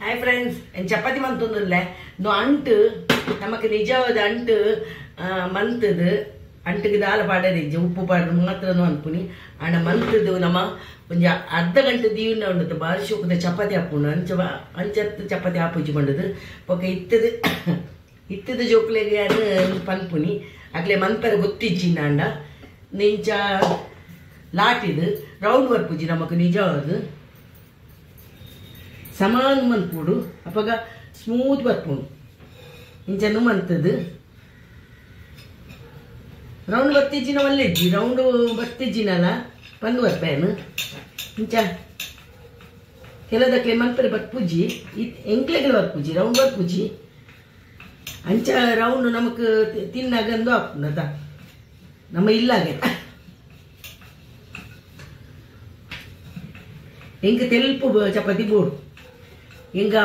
hi friends, chapati ಮಂತೊಂದುಲ್ಲೆ ನು ಅಂಟು ನಮಕ್ ನಿಜವಾದ ಅಂಟು ಮಂತದು ಅಂಟಿಗೆ ದಾಲ ಪಾಡರಿಜ್ಜಿ ಉಪ್ಪು ಪಾಡ್ದು ಮಾತ್ರ ಅನ್ಪುನಿ ಅಣ್ಣ ಮಂತದು ನಮ್ಮ ಒಂಜ ಅರ್ಧ ಗಂಟೆ ದೀವನ ಉಂಡದು ಬಾರಿ ಶೋಕದ ಚಪಾತಿ ಹಾಕೊಂಡು ಅಂಚತ್ತು ಚಪಾತಿ ಹಾಪುಜಿ ಬಂಡದು ಪಕ್ಕ ಇತ್ತದ ಜೋಕ್ಲೆಗೆ ಯಾರು ಪನ್ಪುನಿ ಅಕ್ಲೆ ಮನ್ಪರ ಗೊತ್ತಿಜ್ಜಿನ ಅಂಡ ನಿಂಚ ಲಾಟಿದು ರೌಂಡ್ ಬರ್ಪುಜಿ ನಮಕ್ ನಿಜವಾದ ಸಮಾನ ಮನ್ಪುಡು ಅಪ್ಪಗ ಸ್ಮೂತ್ ಬರ್ಪುಂಡು ಇಂಚನು ಮಂತದು ರೌಂಡ್ ಬರ್ತಿಜ್ಜಿನ ಒಳ್ಳೆಜ್ಜಿ ರೌಂಡ್ ಬರ್ತಿಜ್ಜಿನಲ್ಲ ಪಂದು ಬರ್ಪೇನು ಇಂಚ ಕೆಲದಕ್ಕೆ ಮನ್ಪರೆ ಬರ್ಪುಜಿ ಎಂಕ್ಲೆಗಳು ಬರ್ಪುಜಿ ರೌಂಡ್ ಬರ್ಪುಜಿ ಅಂಚ ರೌಂಡ್ ನಮಕ್ ತಿನ್ನಾಗಂದು ಹಾಕುನದ ನಮ್ಮ ಇಲ್ಲಾಗೆ ಎಂಕ ತೆಲ್ಪು ಚಪಾತಿ ಬೋಡು ಎಂಗ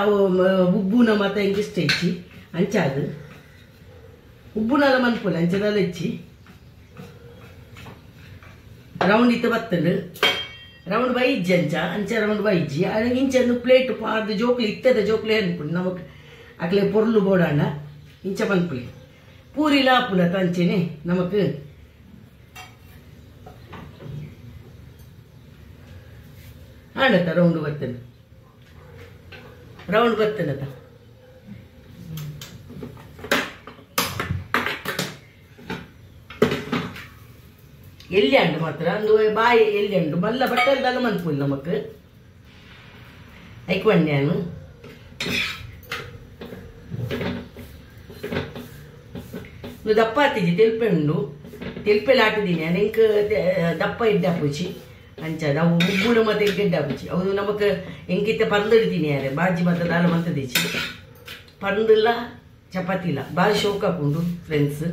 ಉಬ್ಬುನ ಮತ ಎಂಕ ಇಷ್ಟ ಹೆಚ್ಚಿ ಅಂಚಾದು ಉಬ್ಬುನಲ್ಲ ಮನ್ಪುಲ ಅಂಚದಲ್ಲ ಹೆಚ್ಚಿ ರೌಂಡ್ ಇತ್ತು ಬತ್ತಂಡು ರೌಂಡ್ ಬೈಜ್ಜಿ ಅಂಚ ರೌಂಡ್ ಬೈಜ್ಜಿ ಅದ ಇಂಚನ್ನು ಪ್ಲೇಟ್ ಅದು ಜೋಕ್ಲಿ ಇತ್ತದ ಜೋಕ್ಲಿ ಅನ್ಪುಡಿ ನಮಕ್ ಅಕ್ಲೆ ಪೊರ್ಲು ಬೋಡಾಂಡ ಇಂಚ ಮನ್ಪುಲಿ ಪೂರಿ ಲಾಪುಲ ತಂಚೆನೆ ನಮಕ್ ಆಡತ್ತ ರೌಂಡ್ ಬರ್ತನತ ಎಲ್ಲಿ ಅಂಡು ಮಾತ್ರ ಒಂದು ಬಾಯಿ ಎಲ್ಲಿ ಅಂಡು ಮಲ್ಲ ಬಟ್ಟಲ್ದಲ್ಲ ಮನ್ಪುಲ್ ನಮಕ್ ಐಕ್ವಂಡ್ಯಾನು ದಪ್ಪ ಹತ್ತಿಜಿ ತೆಲ್ಪೆಂಡು ತೆಲ್ಪೆಲ್ಲ ಹಾಕಿದೀನಿ ಅನೆಂಕ್ ದಪ್ಪ ಇಡ್ಡಾಪುಚಿ ಅಂಚದ ಅವು ಉಬ್ಬುಡ ಮತ್ತೆ ಇಡ್ಡಾಪುಚಿ ಅವು ನಮಕ್ ಎಂಕಿತ್ತ ಪರ್ದಿಡ್ತೀನಿ ಯಾರೆ ಬಾಜಿ ಮತ್ತೆ ದಾಲ ಮಂತದಿಚ್ಚಿ ಪರ್ದಿಲ್ಲ ಚಪಾತಿ ಇಲ್ಲ ಬಾರಿ ಶೋಕ ಹಾಕೊಂಡು ಫ್ರೆಂಡ್ಸ್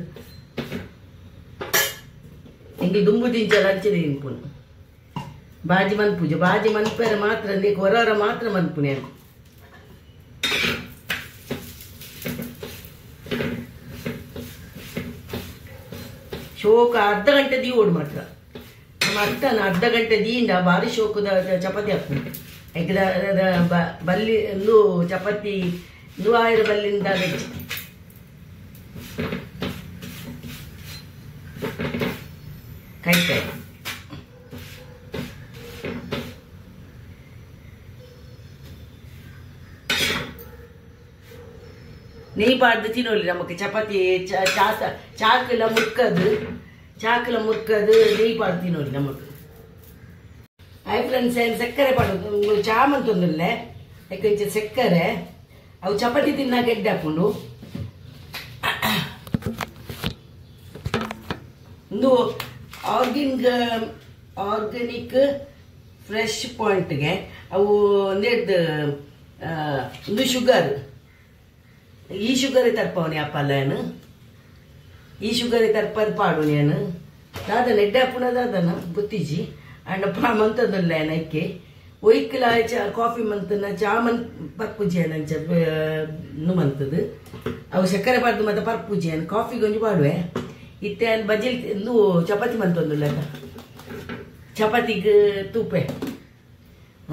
ಎಂಗೆ ದುಂಬು ದಿಂಚಲ ಹಂಚದೆ ತಿನ್ಪುನು ಬಾಜಿ ಮನ್ಪುಜ ಬಾಜಿ ಮನ್ಪೇರ ಮಾತ್ರ ನೀಕ್ ಹೊರ ಮಾತ್ರ ಮನ್ಪುನೆ ಅನ್ಕು ಶೋಕ ಅರ್ಧ ಗಂಟೆ ದಿ ಓಡ್ ಮಾತ್ರ ನಮ್ಮ ಅರ್ಧ ಗಂಟೆ ದೀಂಡ ಬಾರಿ ಶೋಕದ ಚಪಾತಿ ಹಾಕೊಂಡು ಯಾಕಂದ್ರೆ ಬಲ್ಲಿ ಒಂದು ಚಪಾತಿ 100 ಬಲ್ಲಿಂದ ಹೆಚ್ಚು ಕೈಕಾಯಿ ನೆಯ್ ಪಾಡ್ದು ತಿನ್ನೋಲಿ ನಮಕ್ ಚಪಾತಿ ಚಾಕಲ ಮುರ್ಕದು ನೆಯ್ ಪಾಡ್ದು ತಿನ್ನೋಲಿ ನಮಕ್ ಹಾಯ್ ಫ್ರೆಂಡ್ಸ್ ಸಕ್ಕರೆ ಪಾಡೋದು ಚಾ ಮಂತೊಂದುಲ್ಲೆ ಯಾಕೆ ಸಕ್ಕರೆ ಅವು ಚಪಾತಿ ತಿನ್ನಾಕ ಎಡ್ಡೆ ಹಾಕೊಂಡು ಒಂದು ಆರ್ಗ್ಯಾನಿಕ್ ಫ್ರೆಶ್ ಪಾಯಿಂಟ್ಗೆ ಅವು ಒಂದು ಶುಗರ್ ಈ ಶುಗರ್ ತರ್ಪವನಿ ಅಪ್ಪಲ್ಲೇನು ಈ ಶುಗರ್ ತರ್ಪದ ಪಾಡು ನೇನು ದಾದನ ಎಡ್ಡೆ ಹಾಪುಣದಾದನ ಗೊತ್ತಿಜಿ ಅಂಡ್ ಮಂತದಲ್ಲೇನ ಇಕ್ಕೆ ಒಯ್ಕಲ ಕಾಫಿ ಮಂತನ ಚಾ ಪರ್ಪುಜಿ ಅಂಚ ಮಂತದು ಅವು ಸಕ್ಕರೆ ಪಾಡ್ದು ಮತ್ತೆ ಪರ್ಪುಜಿ ಕಾಫಿ ಗೊಂಜಿ ಪಾಡುವೆ ಇತ್ತೆ ಅಲ್ಲಿ ಬಜ್ಜಿ ಚಪಾತಿ ಮಂತೊಂದುಲ್ಲ ಚಪಾತಿಗೆ ತೂಪೆ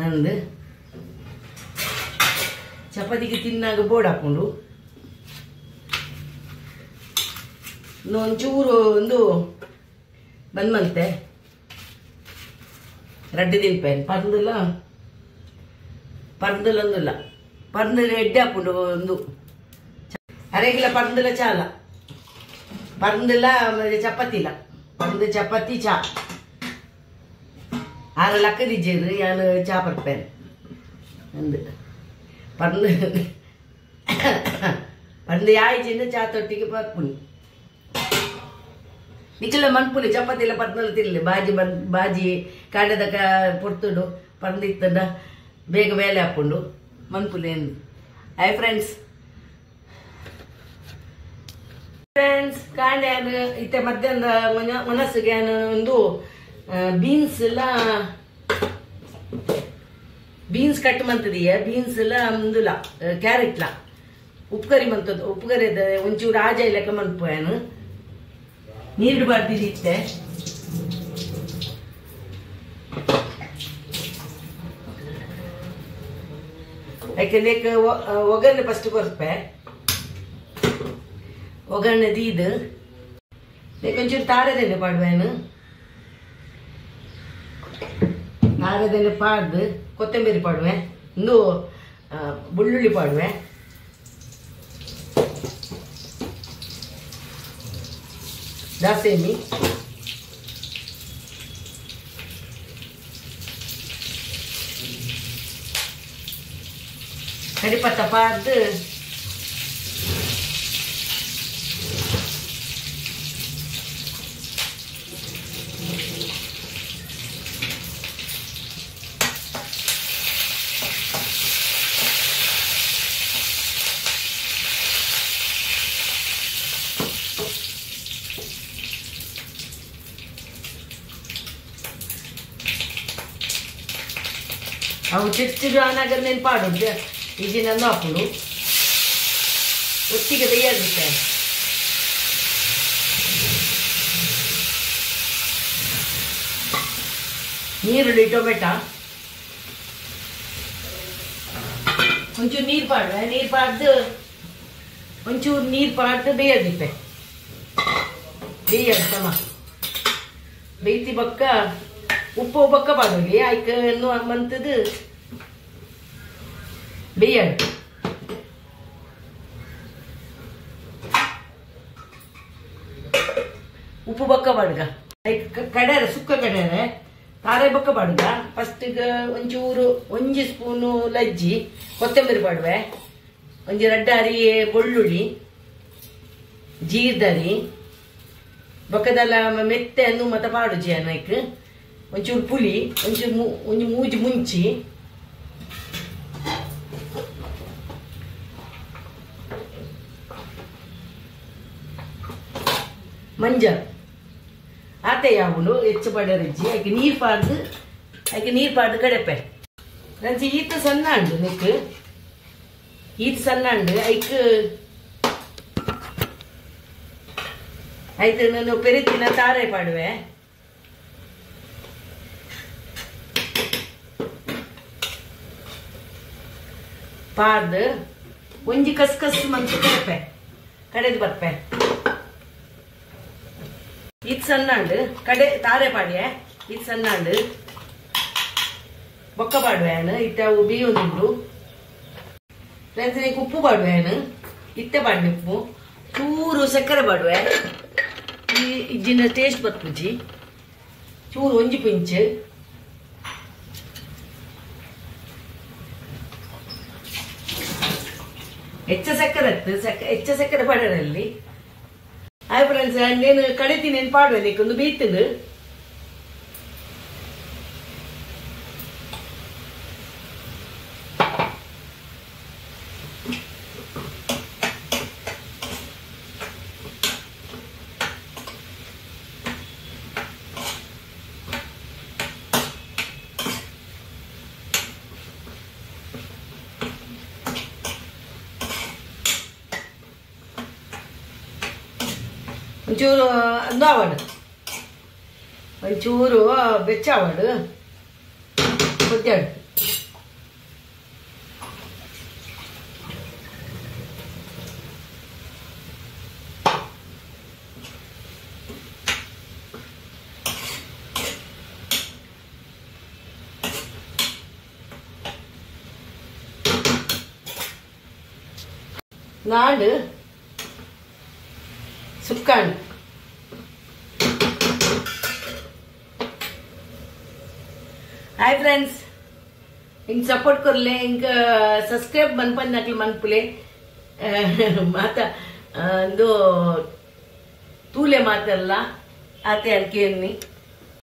ಅಂದು ಚಪಾತಿಗೆ ತಿನ್ನಾಗ ಬೋರ್ಡ್ ಹಾಕೊಂಡು ಒಂಚೂರು ಒಂದು ಬಂದ್ಮಂತೆ ರಡ್ಡು ತಿನ್ಪೆ ಪರ್ದಲ್ಲೊಂದಿಲ್ಲ ಪರ್ದಲ್ಲ ಎಡ್ಡೆ ಹಾಕೊಂಡು ಒಂದು ಅರೆಗಿಲ್ಲ ಪರ್ದಲ್ಲ ಚಾಲ ಪರ್ದಿಲ್ಲ ಚಪಾತಿ ಇಲ್ಲ ಪರ್ದು ಚಪಾತಿ ಚಾ ಆರ ಲಕ್ಕದಿಜ್ಜೇರು ಯಾನು ಚಾ ಪರ್ಪೇನ್ ಅಂದು ಪರ್ದು ಯಾಯ್ಜಿಂದ ಚಾ ತೊಟ್ಟಿಗೆ ಪರ್ಪುನಿ ನಿಚ್ಚಲ ಮನ್ಪುಲಿ ಚಪಾತಿ ಇಲ್ಲ ಪರ್ದಲ್ಲ ತಿರ್ಲಿ ಬಾಜಿ ಕಾಂಡದ ಪೊರ್ತುಡು ಪರ್ದು ಇತ್ತಂದ ಬೇಗ ಬೇಲೆ ಹಾಕೊಂಡು ಮನ್ಪುಲಿ ಎಂದು ಹಾಯ್ ಫ್ರೆಂಡ್ಸ್ ಕಾಂಡೆ ಇತ್ತೆ ಮಧ್ಯಾಹ್ನದ ಮನಸ್ಸಿಗೆ ಒಂದು ಬೀನ್ಸ್ ಕಟ್ ಮಂತದೀಯ ಬೀನ್ಸ್ ಎಲ್ಲ ಒಂದುಲ ಕ್ಯಾರೆಟ್ಲ ಉಪ್ಪುಕರಿ ಮಂತದ್ದು ಉಪ್ಪುಕರಿದ ಒಂಚೂರು ಆಜ ಇಲ್ಲಕ ಮನ್ಪೋಯನು ನೀರು ಬರ್ದಿತ್ತೆ ಯಾಕೆ ಒಗ್ಗರಣೆ ಫಸ್ಟ್ ಕೊರ್ಪೆ ಒಗ್ಗರಣೆ ದೀದು ಒಂಚೂರು ತಾರದೆಣ್ಣೆ ಪಾಡುವೇನು ತಾರದೆಣ್ಣೆ ಪಾಡ್ದು ಕೊತ್ತಂಬರಿ ಪಾಡುವೆ ಒಂದು ಬೆಳ್ಳುಳ್ಳಿ ಪಾಡುವೆ ದಾಸೇಮಿ ಕರಿಪತ್ತ ಪಾಡ್ದು అవి చెట్టు అనగా నేను పాడు ఇది నన్ను అప్పుడు ఒత్తిగా వేయాలి ನೀರುಳ್ಳಿ ಟೊಮೆಟೊ ಒಂಚೂರು ನೀರು ಪಾಡುವೆ ನೀರು ಪಾಡ್ದು ಒಂಚೂರು ನೀರು ಪಾಡ್ದು ಬೇಯದಿಪ್ಪೆ ಬೇಯದು ತಮ್ಮ ಬೇಯ್ತಿ ಬಕ್ಕ ಉಪ್ಪು ಬಕ್ಕ ಪಾಡೋಲಿ ಆಯ್ಕೆ ಮಂತದು ಬೇಯದು ಉಪ್ಪು ಬಕ್ಕ ಪಾಡ್ಗ ಕಡರೆ ಸುಕ್ಕ ಕಡರೆ ತಾರೆ ಬಕ್ಕ ಪಾಡ್ಗ ಫಸ್ಟಿಗೆ ಒಂಚೂರು 1 ಸ್ಪೂನು ಲಜ್ಜಿ ಕೊತ್ತಂಬರಿ ಪಾಡುವೆ ಒಂಜಿ ರಡ್ಡಾರಿ ಬೆಳ್ಳುಳ್ಳಿ ಜೀರ್ದಾರಿ ಬೊಕ್ಕದಲ್ಲ ಮೆತ್ತೆ ಅನ್ನು ಮತ್ತೆ ಪಾಡು ಜನಕ್ ಒಂಚೂರು ಪುಳಿ ಒಂಚೂರು ಒಂದು ಮೂಜಿ ಮುಂಚಿ ಮಂಜ ಆತೆ ಯಾವಳು ಹೆಚ್ಚು ಪಡರಿಜ್ಜಿ ಆಕೆ ನೀರು ಪಾಡ್ದು ಕಡೆಪೆ ನಂಚಿ ಈತ ಸಣ್ಣ ಉಂಡು ನಿಕ್ ಈತ ಸಣ್ಣ ಉಂಡು ಆಯ್ತು ನಾನು ಪೆರಿತಿನ ತಾರೆ ಪಾಡುವೆ ಪಾಡ್ದು ಒಂಜಿ ಕಸ್ ಮಂತು ಕಡೆಪೆ ಕಡೆದು ಬರ್ಪೆ ಇದು ಸಣ್ಣ ಉಂಡು ಕಡೆ ತಾರೆ ಪಾಡ್ಯ ಇದು ಸಣ್ಣ ಉಂಡು ಬೊಕ್ಕ ಪಾಡುವೆನು ಇತ್ತವು ಬೀಯೊಂದಿಬ್ರು ಫ್ರೆಂಡ್ಸ್ ಉಪ್ಪು ಪಾಡುವೆನು ಇತ್ತೆ ಪಾಡ್ನಿ ಉಪ್ಪು ಚೂರು ಸಕ್ಕರೆ ಪಾಡುವೆ ಈ ಇಜ್ಜಿನ ಟೇಸ್ಟ್ ಬರ್ತುಜಿ ಚೂರು ಒಂಜಿ ಪಿಂಚ್ ಹೆಚ್ಚ ಸಕ್ಕರೆ ಪಾಡರಲ್ಲಿ ಹಾಯ್ ಫ್ರೆಂಡ್ಸ್ నేను ಕಡಿತೀನಿ నేను ಪಾಡುವೆ ನೀಕೊಂದು ಬೀತದು ಒಂಚೂರು ಅಂದಾವಡು ಒಂಚೂರು ಬೆಚ್ಚಾವಡು ಕೊದ್ದಾಡು ನಾಡು ಸುಕ್ಕಾಂಡು ಹಾಯ್ ಫ್ರೆಂಡ್ಸ್ ಹಿಂಗೆ ಸಪೋರ್ಟ್ ಕೊರ್ಲೆ ಹಿಂಗೆ ಸಬ್ಸ್ಕ್ರೈಬ್ ಮನ್ಪನ್ನಕ್ಲಿ ಮನ್ಪುಲೆ ಮಾತ ಒಂದು ತೂಲೆ ಮಾತಲ್ಲ ಆತೆ ಅಲ್ಕೇನಿ